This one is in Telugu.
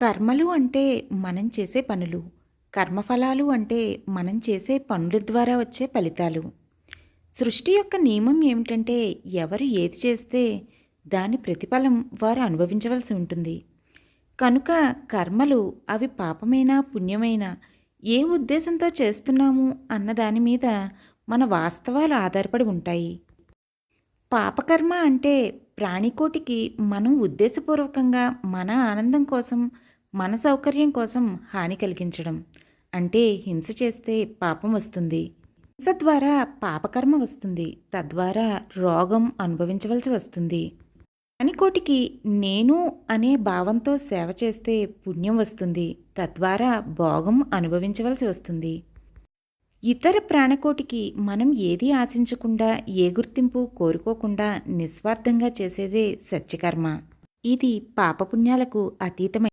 కర్మలు అంటే మనం చేసే పనులు. కర్మఫలాలు అంటే మనం చేసే పనుల ద్వారా వచ్చే ఫలితాలు. సృష్టి యొక్క నియమం ఏమిటంటే ఎవరు ఏది చేస్తే దాని ప్రతిఫలం వారు అనుభవించవలసి ఉంటుంది. కనుక కర్మలు అవి పాపమైనా, పుణ్యమైనా ఏ ఉద్దేశంతో చేస్తున్నాము అన్న దాని మీద మన వాస్తవాలు ఆధారపడి ఉంటాయి. పాపకర్మ అంటే ప్రాణికోటికి మనం ఉద్దేశపూర్వకంగా మన ఆనందం కోసం, మన సౌకర్యం కోసం హాని కలిగించడం. అంటే హింస చేస్తే పాపం వస్తుంది. హింస ద్వారా పాపకర్మ వస్తుంది. తద్వారా రోగం అనుభవించవలసి వస్తుంది. ప్రాణికోటికి నేను అనే భావంతో సేవ చేస్తే పుణ్యం వస్తుంది. తద్వారా భోగం అనుభవించవలసి వస్తుంది. ఇతర ప్రాణకోటికి మనం ఏదీ ఆశించకుండా, ఏ గుర్తింపు కోరుకోకుండా నిస్వార్థంగా చేసేదే సత్యకర్మ. ఇది పాపపుణ్యాలకు అతీతమైన